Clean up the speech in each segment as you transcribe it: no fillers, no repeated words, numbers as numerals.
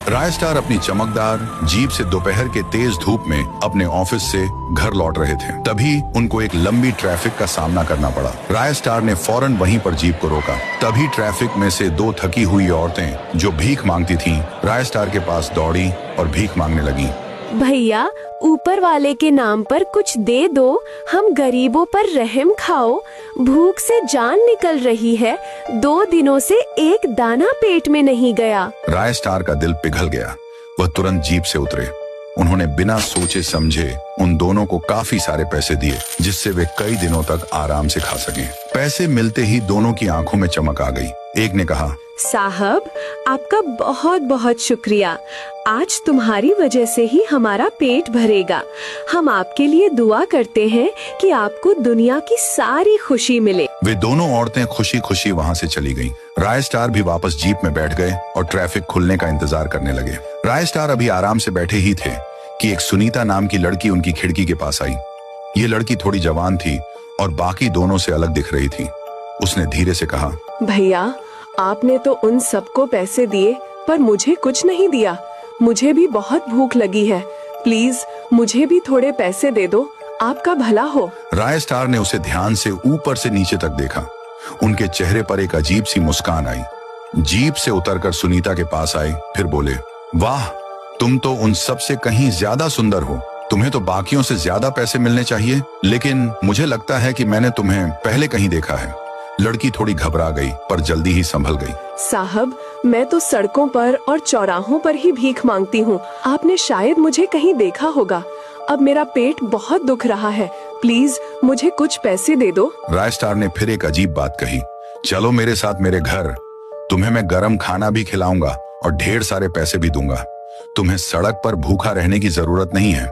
राय star अपनी चमकदार jeep से दोपहर के तेज धूप में अपने ऑफिस से घर लौट रहे थे। तभी उनको एक लंबी ट्रैफिक का सामना करना पड़ा। राय स्टार ने फौरन वहीं पर जीप को रोका। तभी ट्रैफिक में से दो थकी हुई औरतें जो भीख मांगती थीं, राय स्टार के पास दौड़ी और भीख मांगने लगीं। भैया, ऊपर वाले के नाम पर कुछ दे दो, हम गरीबों पर रहम खाओ, भूख से जान निकल रही है, 2 दिनों से एक दाना पेट में नहीं गया। राय स्टार का दिल पिघल गया। वह तुरंत जीप से उतरे। उन्होंने बिना सोचे समझे उन दोनों को काफी सारे पैसे दिए, जिससे वे कई दिनों तक आराम से खा सकें। पैसे मिलते ही दोनों की आंखों में चमक आ गई। एक ने कहा, साहब, आपका बहुत बहुत शुक्रिया, आज तुम्हारी वजह से ही हमारा पेट भरेगा। हम आपके लिए दुआ करते हैं कि आपको दुनिया की सारी खुशी मिले। वे दोनों औरतें खुशी खुशी वहाँ से चली गईं। राय स्टार भी वापस जीप में बैठ गए और ट्रैफिक खुलने का इंतजार करने लगे। राय स्टार अभी आराम से बैठे ही थे कि एक सुनीता नाम की लड़की उनकी खिड़की के पास आई। ये लड़की थोड़ी जवान थी और बाकी दोनों से अलग दिख रही थी। उसने धीरे से कहा, भैया, आपने तो उन सबको पैसे दिए पर मुझे कुछ नहीं दिया। मुझे भी बहुत भूख लगी है, प्लीज मुझे भी थोड़े पैसे दे दो, आपका भला हो। राय स्टार ने उसे ध्यान से ऊपर से नीचे तक देखा। उनके चेहरे पर एक अजीब सी मुस्कान आई। जीप से उतरकर सुनीता के पास आए, फिर बोले, वाह, तुम तो उन सब से कहीं ज्यादा सुंदर हो। तुम्हें तो बाकियों से ज्यादा पैसे मिलने चाहिए, लेकिन मुझे लगता है कि मैंने तुम्हें पहले कहीं देखा है। लड़की थोड़ी घबरा गई पर जल्दी ही संभल गई। साहब, मैं तो सड़कों पर और चौराहों पर ही भीख मांगती हूँ। आपने शायद मुझे कहीं देखा होगा। अब मेरा पेट बहुत दुख रहा है, प्लीज मुझे कुछ पैसे दे दो। राय स्टार ने फिर एक अजीब बात कही, चलो मेरे साथ मेरे घर, तुम्हें मैं गरम खाना भी खिलाऊंगा और ढेर सारे पैसे भी दूंगा। तुम्हें सड़क पर भूखा रहने की जरूरत नहीं है।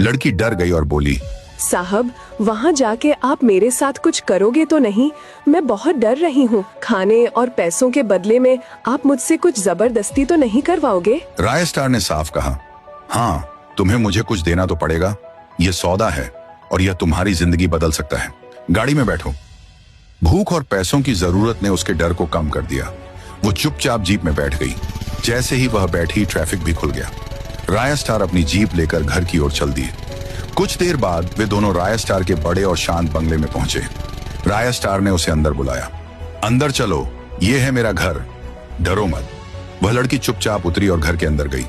लड़की डर गई और बोली, साहब, वहाँ जाके आप मेरे साथ कुछ करोगे तो नहीं? मैं बहुत डर रही हूँ। खाने और पैसों के बदले में आप मुझसे कुछ जबरदस्ती तो नहीं करवाओगे? राय स्टार ने साफ कहा, हाँ, तुम्हें मुझे कुछ देना तो पड़ेगा। ये सौदा है और यह तुम्हारी जिंदगी बदल सकता है। गाड़ी में बैठो। भूख और पैसों की जरूरत ने उसके डर को कम कर दिया। वो चुपचाप जीप में बैठ गई। जैसे ही वह बैठी, ट्रैफिक भी खुल गया। राय स्टार अपनी जीप लेकर घर की ओर चल दिए। कुछ देर बाद वे दोनों राय स्टार के बड़े और शांत बंगले में पहुंचे। राय स्टार ने उसे अंदर बुलाया। अंदर चलो, ये है मेरा घर, डरो मत। वह लड़की चुपचाप उतरी और घर के अंदर गई।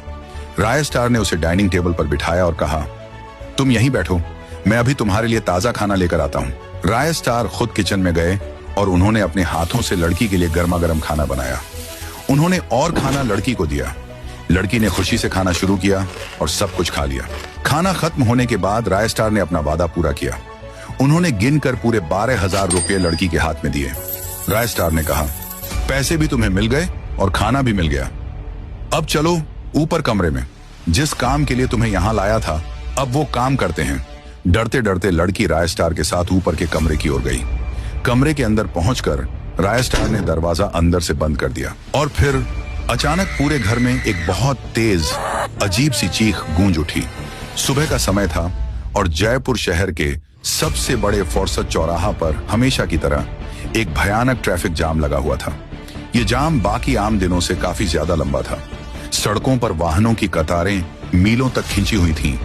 राय स्टार ने उसे डाइनिंग टेबल पर बिठाया और कहा, तुम यहीं बैठो, मैं अभी तुम्हारे लिए ताजा खाना लेकर आता हूँ। राय स्टार खुद किचन में गए और उन्होंने अपने हाथों से लड़की के लिए गर्मा गर्म खाना बनाया। उन्होंने और खाना लड़की को दिया। लड़की ने खुशी से खाना शुरू किया और सब कुछ खा लिया। खाना खत्म होने के बाद राय स्टार ने अपना वादा पूरा किया। उन्होंने गिनकर पूरे 12,000 रुपये लड़की के हाथ में दिए। राय स्टार ने कहा, पैसे भी तुम्हें मिल गए और खाना भी मिल गया। अब चलो ऊपर कमरे में, जिस काम के लिए तुम्हें यहाँ लाया था, अब वो काम करते हैं। डरते डरते लड़की राय स्टार के साथ ऊपर के कमरे की ओर गई। कमरे के अंदर पहुंचकर राय स्टार ने दरवाजा अंदर से बंद कर दिया और फिर अचानक पूरे घर में एक बहुत तेज अजीब सी चीख गूंज उठी। सुबह का समय था और जयपुर शहर के सबसे बड़े फुर्सत चौराहा पर हमेशा की तरह एक भयानक ट्रैफिक जाम लगा हुआ था। ये जाम बाकी आम दिनों से काफी ज्यादा लंबा था। सड़कों पर वाहनों की कतारें मीलों तक खींची हुई थीं।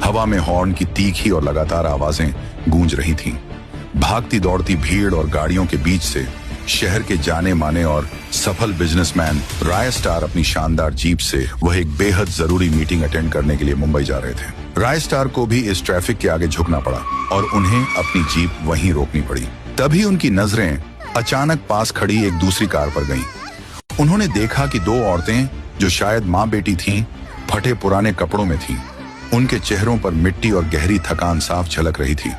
हवा में हॉर्न की तीखी और लगातार आवाजें गूंज रही थीं। भागती दौड़ती भीड़ और गाड़ियों के बीच से शहर के जाने माने और सफल बिजनेसमैन राय स्टार अपनी शानदार जीप से वह एक बेहद जरूरी मीटिंग अटेंड करने के लिए मुंबई जा रहे थे। राय स्टार को भी इस ट्रैफिक के आगे झुकना पड़ा और उन्हें अपनी जीप वहीं रोकनी पड़ी। तभी उनकी नजरें अचानक पास खड़ी एक दूसरी कार पर गईं। उन्होंने देखा कि दो औरतें जो शायद माँ बेटी थीं, फटे पुराने कपड़ों में थीं। उनके चेहरों पर मिट्टी और गहरी थकान साफ झलक रही थी।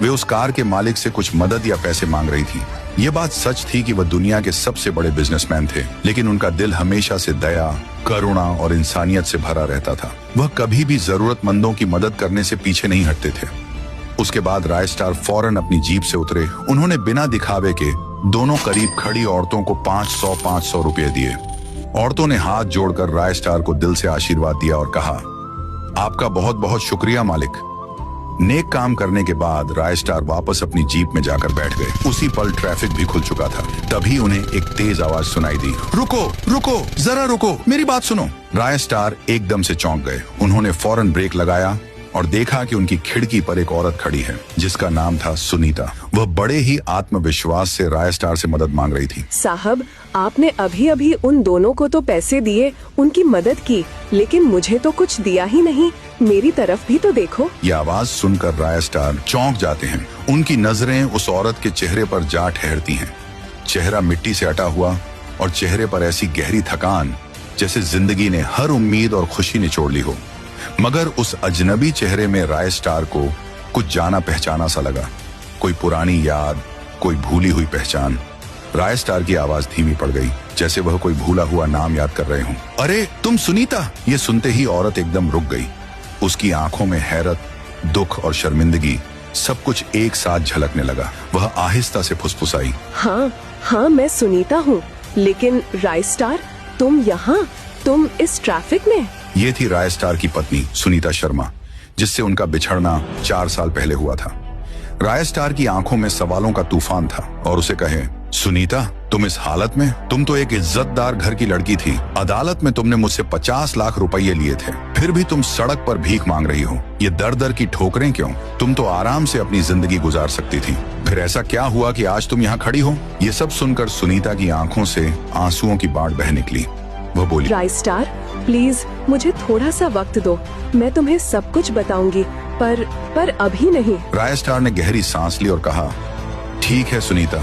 वे उस कार के मालिक से कुछ मदद या पैसे मांग रही थी। ये बात सच थी कि वह दुनिया के सबसे बड़े बिजनेसमैन थे, लेकिन उनका दिल हमेशा से दया, करुणा और इंसानियत से भरा रहता था। वह कभी भी जरूरतमंदों की मदद करने से पीछे नहीं हटते थे। उसके बाद राय स्टार फौरन अपनी जीप से उतरे। उन्होंने बिना दिखावे के दोनों करीब खड़ी औरतों को 500 रुपए दिए। औरतों ने हाथ जोड़कर राय स्टार को दिल से आशीर्वाद दिया और कहा, आपका बहुत बहुत शुक्रिया मालिक। नेक काम करने के बाद राय स्टार वापस अपनी जीप में जाकर बैठ गए। उसी पल ट्रैफिक भी खुल चुका था। तभी उन्हें एक तेज आवाज सुनाई दी, रुको रुको, जरा रुको, मेरी बात सुनो। राय स्टार एकदम से चौंक गए। उन्होंने फौरन ब्रेक लगाया और देखा कि उनकी खिड़की पर एक औरत खड़ी है जिसका नाम था सुनीता। वह बड़े ही आत्मविश्वास से राय स्टार से मदद मांग रही थी। साहब, आपने अभी अभी उन दोनों को तो पैसे दिए, उनकी मदद की, लेकिन मुझे तो कुछ दिया ही नहीं। मेरी तरफ भी तो देखो। ये आवाज सुनकर राय स्टार चौंक जाते हैं। उनकी नजरें उस औरत के चेहरे पर जा ठहरती हैं। चेहरा मिट्टी से अटा हुआ और चेहरे पर ऐसी गहरी थकान जैसे जिंदगी ने हर उम्मीद और खुशी निचोड़ ली हो। मगर उस अजनबी चेहरे में राय स्टार को कुछ जाना पहचाना सा लगा, कोई पुरानी याद, कोई भूली हुई पहचान। राय स्टार की आवाज धीमी पड़ गई, जैसे वह कोई भूला हुआ नाम याद कर रहे हों। अरे तुम सुनीता! ये सुनते ही औरत एकदम रुक गई। उसकी आंखों में हैरत, दुख और शर्मिंदगी सब कुछ एक साथ झलकने लगा। वह आहिस्ता से फुसफुसाई, हाँ, मैं सुनीता हूँ, लेकिन राय स्टार, तुम यहाँ, तुम इस ट्रैफिक में? ये थी राय स्टार की पत्नी सुनीता शर्मा, जिससे उनका बिछड़ना 4 साल पहले हुआ था। राय स्टार की आंखों में सवालों का तूफान था और उसे कहे, सुनीता, तुम इस हालत में? तुम तो एक इज्जतदार घर की लड़की थी। अदालत में तुमने मुझसे 50 लाख रुपए लिए थे, फिर भी तुम सड़क पर भीख मांग रही हो। ये दर दर की ठोकरें क्यों? तुम तो आराम से अपनी जिंदगी गुजार सकती थी। फिर ऐसा क्या हुआ कि आज तुम यहाँ खड़ी हो? ये सब सुनकर सुनीता की आंखों से आंसुओं की बाढ़ बह निकली। वह बोली, राय स्टार, प्लीज मुझे थोड़ा सा वक्त दो, मैं तुम्हें सब कुछ बताऊंगी, पर अभी नहीं। राय स्टार ने गहरी सांस ली और कहा, ठीक है सुनीता,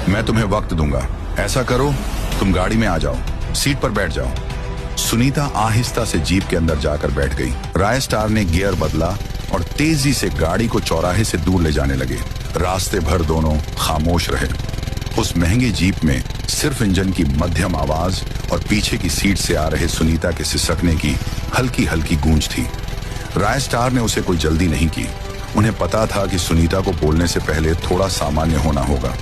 मैं तुम्हें वक्त दूंगा। ऐसा करो, तुम गाड़ी में आ जाओ, सीट पर बैठ जाओ। सुनीता आहिस्ता से जीप के अंदर जाकर बैठ गई। राय स्टार ने गियर बदला और तेजी से गाड़ी को चौराहे से दूर ले जाने लगे। रास्ते भर दोनों खामोश रहे। उस महंगी जीप में सिर्फ इंजन की मध्यम आवाज और पीछे की सीट से आ रहे सुनीता के सिसकने की हल्की हल्की गूंज थी। राय स्टार ने उसे कोई जल्दी नहीं की। उन्हें पता था कि सुनीता को बोलने से पहले थोड़ा सामान्य होना होगा।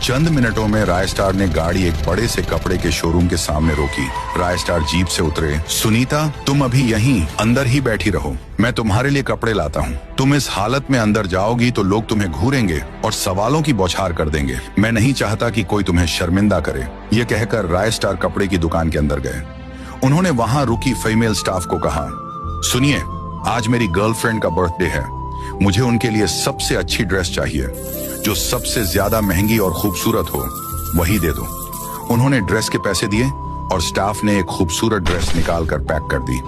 चंद मिनटों में राय स्टार ने गाड़ी एक बड़े से कपड़े के शोरूम के सामने रोकी। राय स्टार जीप से उतरे। सुनीता, तुम अभी यहीं अंदर ही बैठी रहो, मैं तुम्हारे लिए कपड़े लाता हूँ। तुम इस हालत में अंदर जाओगी तो लोग तुम्हें घूरेंगे और सवालों की बौछार कर देंगे। मैं नहीं चाहता कि कोई तुम्हें शर्मिंदा करे। ये कहकर राय स्टार कपड़े की दुकान के अंदर गए। उन्होंने वहां रुकी फीमेल स्टाफ को कहा, सुनिए, आज मेरी गर्लफ्रेंड का बर्थडे है। मुझे उनके लिए सबसे अच्छी ड्रेस चाहिए, जो सबसे ज्यादा महंगी और खूबसूरत हो, वही दे दो। उन्होंने ड्रेस के पैसे दिए और स्टाफ ने एक खूबसूरत ड्रेस निकालकर पैक कर दी।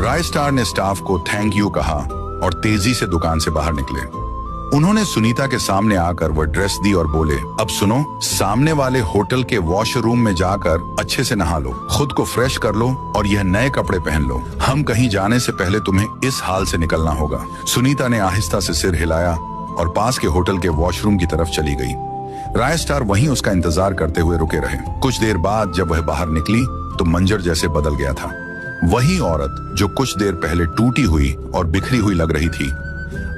राय स्टार ने स्टाफ को थैंक यू कहा और तेजी से दुकान से बाहर निकले। उन्होंने सुनीता के सामने आकर वह ड्रेस दी और बोले, अब सुनो, सामने वाले होटल के वॉशरूम में जाकर अच्छे से नहा लो, खुद को फ्रेश कर लो और यह नए कपड़े पहन लो। हम कहीं जाने से पहले तुम्हें इस हाल से निकलना होगा। सुनीता ने आहिस्ता से सिर हिलाया और पास के होटल के वॉशरूम की तरफ चली गई। राय स्टार वहीं उसका इंतजार करते हुए रुके रहे। कुछ देर बाद जब वह बाहर निकली तो मंजर जैसे बदल गया था। वही औरत जो कुछ देर पहले टूटी हुई और बिखरी हुई लग रही थी,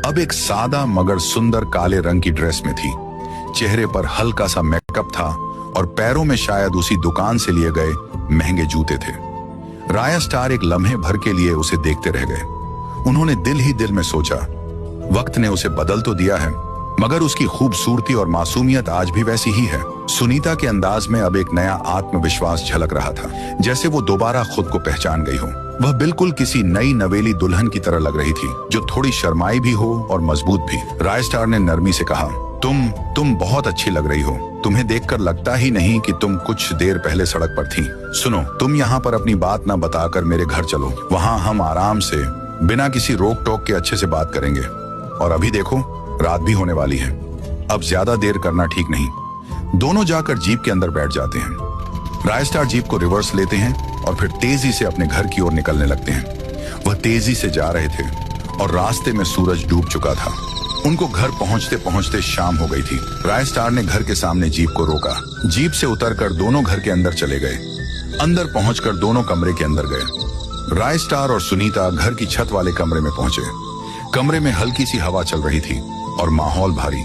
अब एक सादा मगर सुंदर काले रंग की ड्रेस में थी। चेहरे पर हल्का सा मेकअप था और पैरों में शायद उसी दुकान से लिए गए महंगे जूते थे। राय स्टार एक लम्हे भर के लिए उसे देखते रह गए। उन्होंने दिल ही दिल में सोचा, वक्त ने उसे बदल तो दिया है, मगर उसकी खूबसूरती और मासूमियत आज भी वैसी ही है। सुनीता के अंदाज में अब एक नया आत्मविश्वास झलक रहा था, जैसे वो दोबारा खुद को पहचान गई हो। वह बिल्कुल किसी नई नवेली दुल्हन की तरह लग रही थी, जो थोड़ी शर्माई भी हो और मजबूत भी। राय स्टार ने नरमी से कहा, तुम बहुत अच्छी लग रही हो। तुम्हें देखकर लगता ही नहीं कि तुम कुछ देर पहले सड़क पर थी। सुनो, तुम यहाँ पर अपनी बात न बताकर मेरे घर चलो। वहाँ हम आराम से बिना किसी रोक टोक के अच्छे से बात करेंगे। और अभी देखो, रात भी होने वाली है, अब ज्यादा देर करना ठीक नहीं। दोनों जाकर जीप के अंदर बैठ जाते हैं। राय स्टार जीप को रिवर्स लेते हैं और फिर तेजी से अपने घर की ओर निकलने लगते हैं। वह तेजी से जा रहे थे और रास्ते में सूरज डूब चुका था। उनको घर पहुंचते पहुंचते शाम हो गई थी। राय स्टार ने घर के सामने जीप को रोका। जीप से उतरकर दोनों घर के अंदर चले गए। अंदर पहुंचकर दोनों कमरे के अंदर गए। राय स्टार और सुनीता घर की छत वाले कमरे में पहुंचे। कमरे में हल्की सी हवा चल रही थी और माहौल भारी।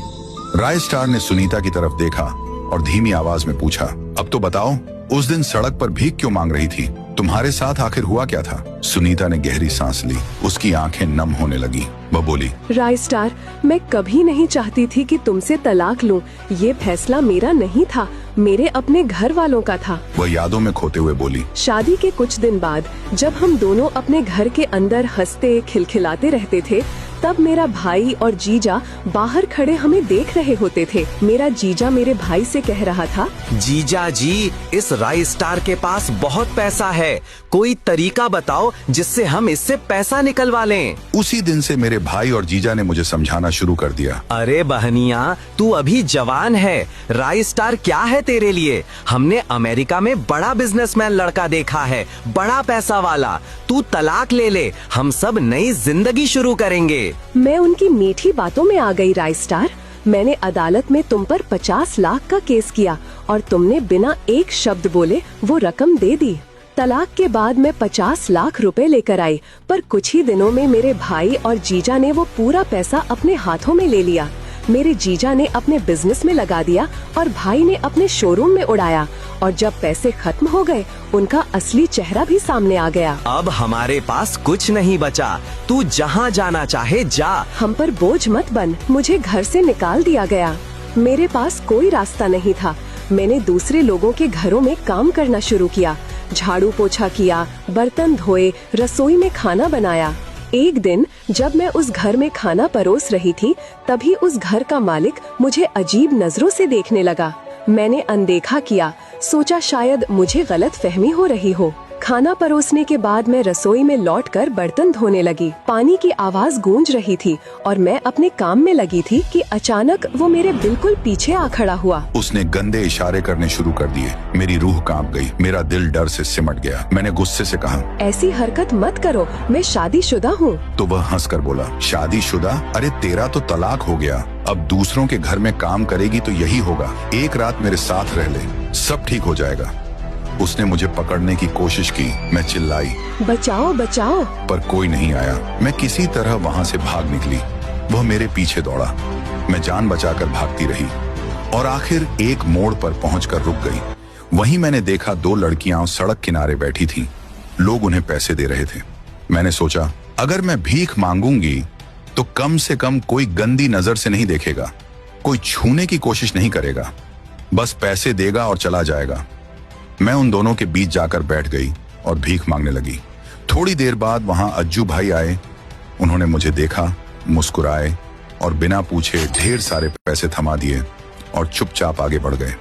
राय स्टार ने सुनीता की तरफ देखा और धीमी आवाज में पूछा, अब तो बताओ, उस दिन सड़क पर भीख क्यों मांग रही थी? तुम्हारे साथ आखिर हुआ क्या था? सुनीता ने गहरी सांस ली। उसकी आंखें नम होने लगी। वह बोली, राय स्टार, मैं कभी नहीं चाहती थी कि तुमसे तलाक लूं। ये फैसला मेरा नहीं था, मेरे अपने घर वालों का था। वह यादों में खोते हुए बोली, शादी के कुछ दिन बाद जब हम दोनों अपने घर के अंदर हंसते खिलखिलाते रहते थे, तब मेरा भाई और जीजा बाहर खड़े हमें देख रहे होते थे। मेरा जीजा मेरे भाई से कह रहा था, जीजा जी, इस राय स्टार के पास बहुत पैसा है, कोई तरीका बताओ जिससे हम इससे पैसा निकलवा लें। उसी दिन से मेरे भाई और जीजा ने मुझे समझाना शुरू कर दिया। अरे बहनिया, तू अभी जवान है, राय स्टार क्या है तेरे लिए? हमने अमेरिका में बड़ा बिजनेसमैन लड़का देखा है, बड़ा पैसा वाला। तू तलाक ले ले, हम सब नई जिंदगी शुरू करेंगे। मैं उनकी मीठी बातों में आ गई। राय स्टार, मैंने अदालत में तुम पर 50 लाख का केस किया और तुमने बिना एक शब्द बोले वो रकम दे दी। तलाक के बाद मैं 50 लाख रुपए लेकर आई, पर कुछ ही दिनों में मेरे भाई और जीजा ने वो पूरा पैसा अपने हाथों में ले लिया। मेरे जीजा ने अपने बिजनेस में लगा दिया और भाई ने अपने शोरूम में उड़ाया, और जब पैसे खत्म हो गए उनका असली चेहरा भी सामने आ गया। अब हमारे पास कुछ नहीं बचा, तू जहाँ जाना चाहे जा। हम पर बोझ मत बन, मुझे घर से निकाल दिया गया। मेरे पास कोई रास्ता नहीं था। मैंने दूसरे लोगों के घरों में काम करना शुरू किया, झाड़ू पोछा किया, बर्तन धोए, रसोई में खाना बनाया। एक दिन जब मैं उस घर में खाना परोस रही थी, तभी उस घर का मालिक मुझे अजीब नजरों से देखने लगा। मैंने अनदेखा किया, सोचा शायद मुझे गलत फहमी हो रही हो। खाना परोसने के बाद मैं रसोई में लौटकर बर्तन धोने लगी। पानी की आवाज गूंज रही थी और मैं अपने काम में लगी थी कि अचानक वो मेरे बिल्कुल पीछे आ खड़ा हुआ। उसने गंदे इशारे करने शुरू कर दिए। मेरी रूह कांप गई, मेरा दिल डर से सिमट गया। मैंने गुस्से से कहा, ऐसी हरकत मत करो, मैं शादीशुदा हूँ। तो वह हंसकर बोला, शादीशुदा? अरे तेरा तो तलाक हो गया, अब दूसरों के घर में काम करेगी तो यही होगा। एक रात मेरे साथ रह ले, सब ठीक हो जाएगा। उसने मुझे पकड़ने की कोशिश की। मैं चिल्लाई, बचाओ बचाओ, पर कोई नहीं आया। मैं किसी तरह वहां से भाग निकली। वह मेरे पीछे दौड़ा। मैं जान बचाकर भागती रही और आखिर एक मोड़ पर पहुंचकर रुक गई। वहीं मैंने देखा 2 लड़कियां सड़क किनारे बैठी थीं। लोग उन्हें पैसे दे रहे थे। मैंने सोचा, अगर मैं भीख मांगूंगी तो कम से कम कोई गंदी नजर से नहीं देखेगा, कोई छूने की कोशिश नहीं करेगा, बस पैसे देगा और चला जाएगा। मैं उन दोनों के बीच जाकर बैठ गई और भीख मांगने लगी। थोड़ी देर बाद वहां अज्जू भाई आए। उन्होंने मुझे देखा, मुस्कुराए और बिना पूछे ढेर सारे पैसे थमा दिए और चुपचाप आगे बढ़ गए।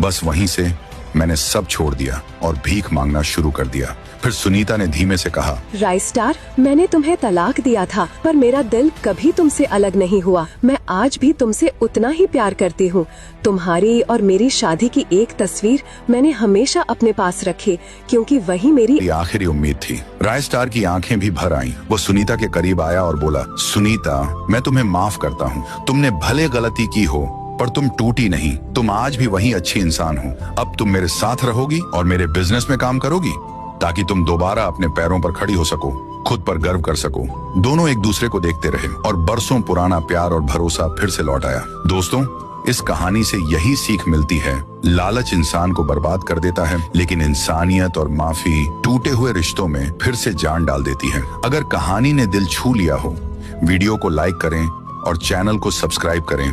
बस वहीं से मैंने सब छोड़ दिया और भीख मांगना शुरू कर दिया। फिर सुनीता ने धीमे से कहा, राय स्टार, मैंने तुम्हें तलाक दिया था, पर मेरा दिल कभी तुमसे अलग नहीं हुआ। मैं आज भी तुमसे उतना ही प्यार करती हूँ। तुम्हारी और मेरी शादी की एक तस्वीर मैंने हमेशा अपने पास रखी, क्योंकि वही मेरी आखिरी उम्मीद थी। राय स्टार की आंखें भी भर आईं। वो सुनीता के करीब आया और बोला, सुनीता, मैं तुम्हें माफ करता हूँ। तुमने भले गलती की हो, पर तुम टूटी नहीं। तुम आज भी वही अच्छी इंसान हो। अब तुम मेरे साथ रहोगी और मेरे बिजनेस में काम करोगी, ताकि तुम दोबारा अपने पैरों पर खड़ी हो सको, खुद पर गर्व कर सको। दोनों एक दूसरे को देखते रहे और बरसों पुराना प्यार और भरोसा फिर से लौट आया। दोस्तों, इस कहानी से यही सीख मिलती है, लालच इंसान को बर्बाद कर देता है, लेकिन इंसानियत और माफी टूटे हुए रिश्तों में फिर से जान डाल देती है। अगर कहानी ने दिल छू लिया हो, वीडियो को लाइक करें और चैनल को सब्सक्राइब करें,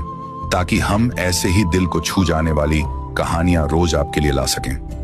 ताकि हम ऐसे ही दिल को छू जाने वाली कहानियां रोज आपके लिए ला सकें।